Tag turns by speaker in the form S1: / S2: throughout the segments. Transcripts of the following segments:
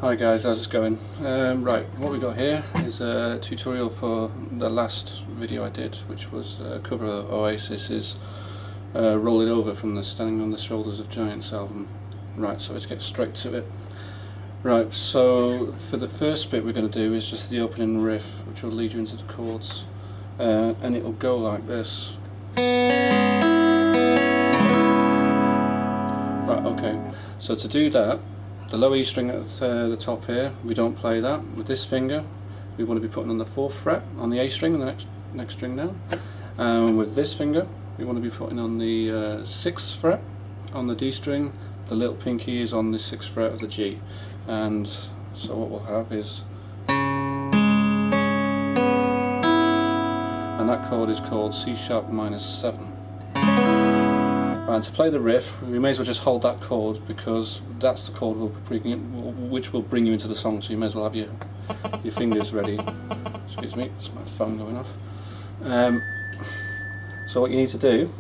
S1: Hi guys, how's it going? Right, what we got here is a tutorial for the last video I did, which was a cover of Oasis's Roll It Over from the Standing on the Shoulders of Giants album. Right, so let's get straight to it. Right, so for the first bit we're going to do is just the opening riff, which will lead you into the chords, and it will go like this. Right, okay, so to do that, the low E string at the top here, we don't play that. With this finger, we want to be putting on the 4th fret on the A string and the next string down. With this finger, we want to be putting on the 6th fret on the D string. The little pinky is on the 6th fret of the G. And so what we'll have is, and that chord is called C sharp minus 7. Right, to play the riff, we may as well just hold that chord because that's the chord which will bring you into the song. So you may as well have your fingers ready. Excuse me, it's my phone going off. So what you need to do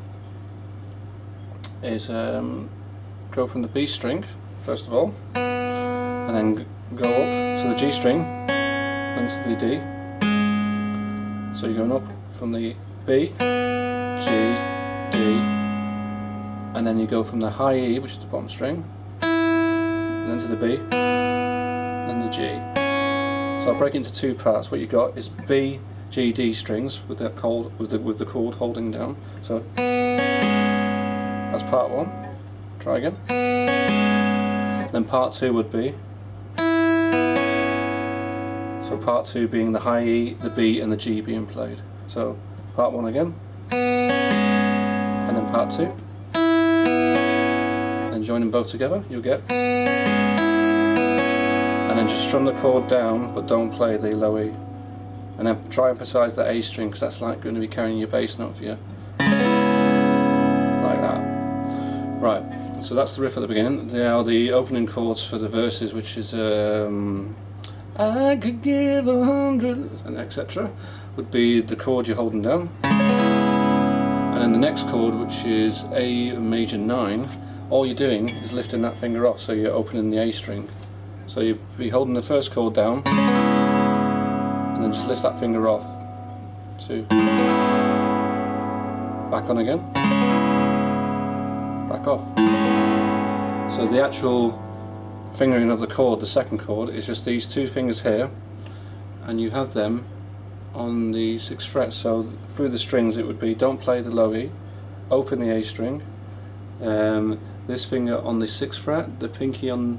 S1: is go from the B string first of all, and then go up to the G string, then to the D. So you're going up from the B, G, D. And then you go from the high E, which is the bottom string, then to the B, then the G. So I'll break it into two parts. What you got is B, G, D strings with the chord holding down. So that's part one. Try again. Then part two would be, so part two being the high E, the B, and the G being played. So part one again, and then part two. And join them both together, you'll get, and then just strum the chord down but don't play the low E, and then try and emphasise the A string because that's like going to be carrying your bass note for you, like that. Right, so that's the riff at the beginning. Now the opening chords for the verses, which is I could give 100 and etc, would be the chord you're holding down, and then the next chord, which is A major 9. All you're doing is lifting that finger off, so you're opening the A string. So you'll be holding the first chord down, and then just lift that finger off. 2. Back on again. Back off. So the actual fingering of the chord, the second chord, is just these two fingers here, and you have them on the 6th fret. So through the strings it would be, don't play the low E, open the A string, this finger on the 6th fret, the pinky on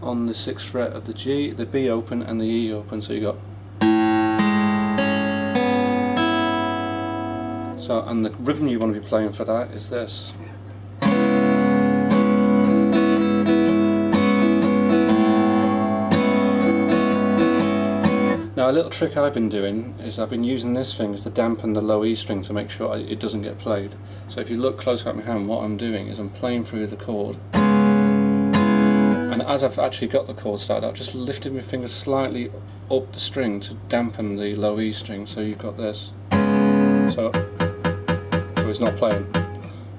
S1: the 6th fret of the G, the B open and the E open, so you got. So, and the rhythm you want to be playing for that is this. Now a little trick I've been doing is I've been using this finger to dampen the low E string to make sure it doesn't get played. So if you look close at my hand, what I'm doing is I'm playing through the chord, and as I've actually got the chord started, I've just lifted my finger slightly up the string to dampen the low E string, so you've got this. So it's not playing.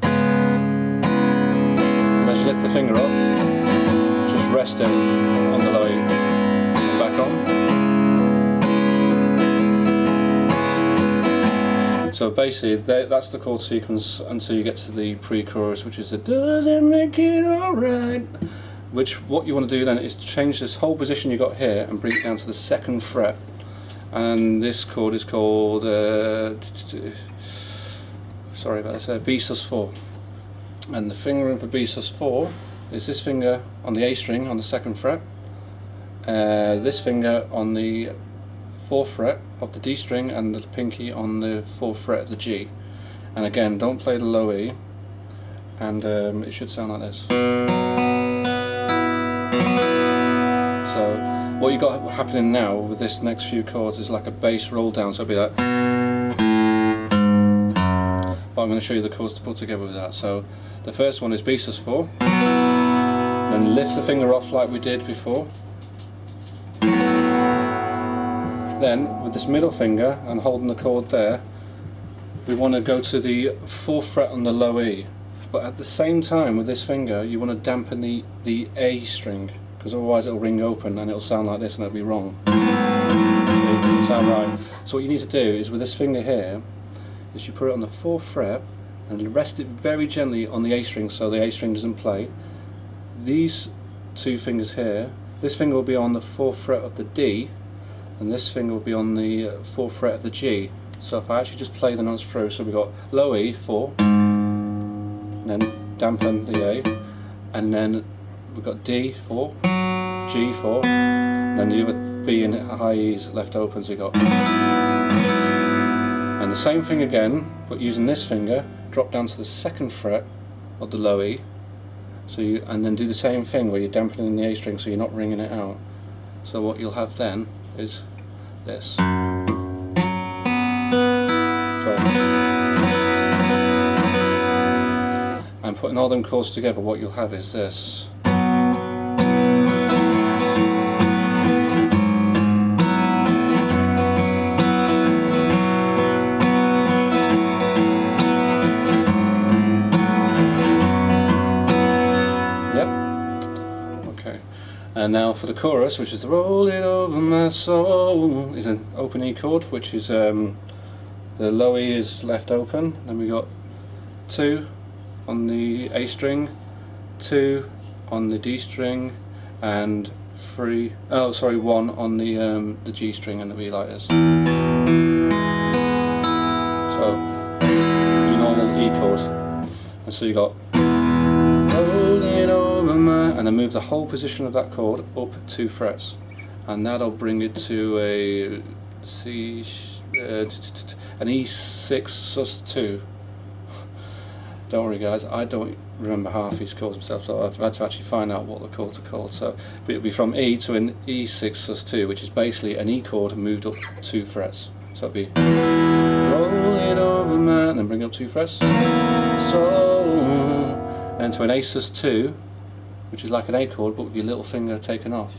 S1: And as you lift the finger up, just resting on the low E and back on. So basically that's the chord sequence until you get to the pre-chorus, which is the does it make it alright, which what you want to do then is to change this whole position you got here and bring it down to the 2nd fret, and this chord is called sorry about this, B sus4, and the fingering for B sus4 is this finger on the A string on the 2nd fret, this finger on the 4th fret of the D string, and the pinky on the 4th fret of the G. And again, don't play the low E, and it should sound like this. So what you got happening now with this next few chords is like a bass roll down, so it'll be like, but I'm going to show you the chords to put together with that. So the first one is B sus4, then lift the finger off like we did before. Then, with this middle finger and holding the chord there, we want to go to the 4th fret on the low E. But at the same time, with this finger, you want to dampen the A string. because otherwise it'll ring open and it'll sound like this and it'll be wrong. It doesn't sound right. So what you need to do is with this finger here, is you put it on the 4th fret and rest it very gently on the A string so the A string doesn't play. These 2 fingers here, this finger will be on the 4th fret of the D, and this finger will be on the 4th fret of the G. So if I actually just play the notes through, so we've got low E, 4, and then dampen the A, and then we've got D, 4, G, 4, and then the other B and high E is left open, so you've got. And the same thing again, but using this finger, drop down to the 2nd fret of the low E, so and then do the same thing where you're dampening the A string so you're not ringing it out. So what you'll have then is this. And putting all them chords together, what you'll have is this. And now for the chorus, which is the roll it over my soul, is an open E chord, which is the low E is left open. Then we got 2 on the A string, 2 on the D string, and 1 on the G string and the B like this. So your normal E chord, and so you got. And then move the whole position of that chord up 2 frets, and that'll bring it to a C, an E6 sus2. Don't worry guys, I don't remember half these chords myself, so I've had to actually find out what the chords are called. So it'll be from E to an E6 sus2, which is basically an E chord moved up 2 frets. So it'll be roll it over man, and then bring it up 2 frets. So and to an A sus2, which is like an A chord but with your little finger taken off.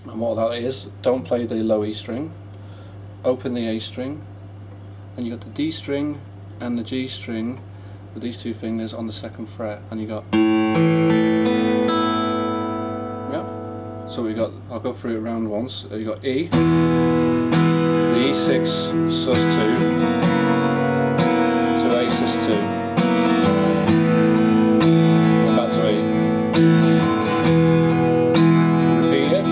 S1: And what that is, don't play the low E string, open the A string, and you got the D string and the G string with these 2 fingers on the 2nd fret, and you got. Yep. So we got. I'll go through it round once. You got E, the E6 sus2 to A sus2. Repeat it.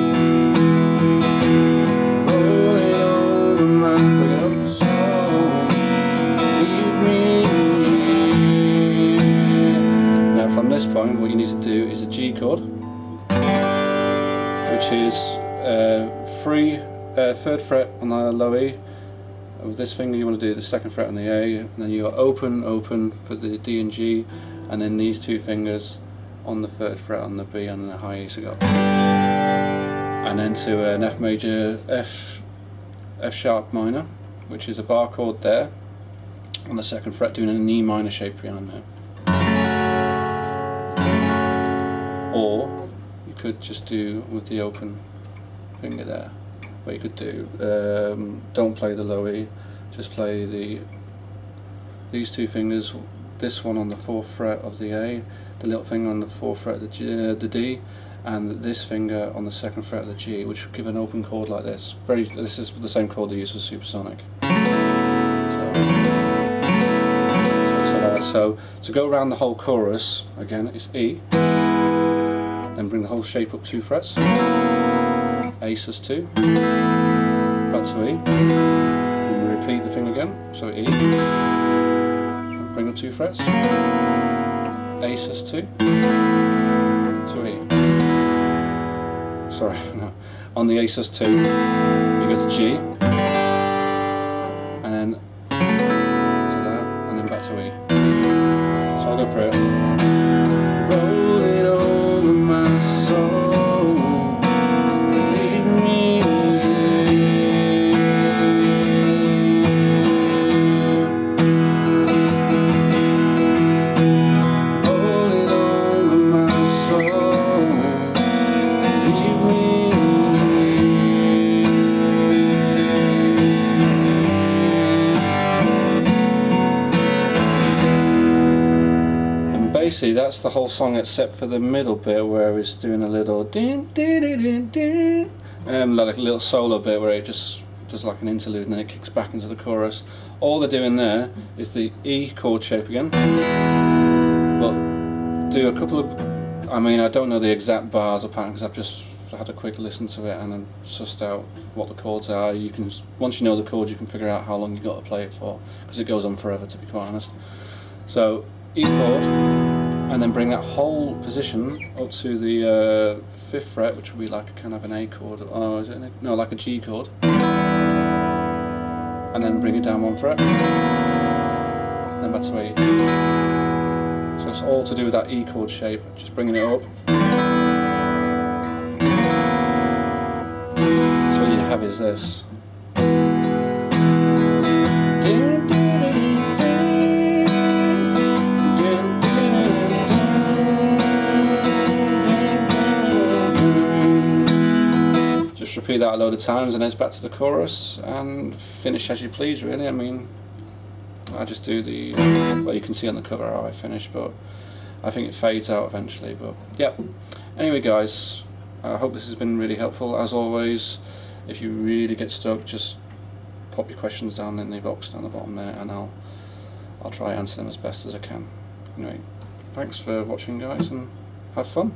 S1: Roll it over my soul. Leave me. Now from this point, what you need to do is a G chord, which is 3rd fret on the low E. With this finger, you want to do the 2nd fret on the A, and then you got open for the D and G, and then these 2 fingers on the 3rd fret on the B and the high E, so go. And then to an F major, F sharp minor, which is a bar chord there on the 2nd fret, doing an E minor shape behind there. Or you could just do with the open finger there. What you could do, don't play the low E, just play these 2 fingers, this one on the 4th fret of the A, the little finger on the 4th fret of the D, and this finger on the 2nd fret of the G, which will give an open chord like this. This is the same chord they use for supersonic. So to go around the whole chorus, again it's E, then bring the whole shape up 2 frets, A sus2, back to E, and repeat the thing again, so E, bring up 2 frets, A sus2, to E. Sorry, no. On the A sus2, you go to G, and then to that, and then back to E. So I'll go for it. Roll it over my soul, lead me. Roll it over my soul, lead me. basically that's the whole song except for the middle bit where it's doing a little din, din, din, din, din, like a little solo bit where it just does like an interlude and then it kicks back into the chorus. All they're doing there is the E chord shape again, but do a couple of, I mean, I don't know the exact bars or pattern because I've just had a quick listen to it and I've sussed out what the chords are. You can, once you know the chords, you can figure out how long you've got to play it for, because it goes on forever, to be quite honest. So E chord, and then bring that whole position up to the 5th fret, which would be like a kind of an A chord. Oh, is it no, like a G chord. And then bring it down 1 fret. And then back to A. So it's all to do with that E chord shape, just bringing it up. So what you have is this. Just repeat that a load of times and then it's back to the chorus and finish as you please, really. I mean, I just do the, well, you can see on the cover how I finish, but I think it fades out eventually, but yeah. Anyway guys, I hope this has been really helpful. As always, if you really get stuck, just pop your questions down in the box down the bottom there and I'll try and answer them as best as I can. Anyway, thanks for watching guys and have fun.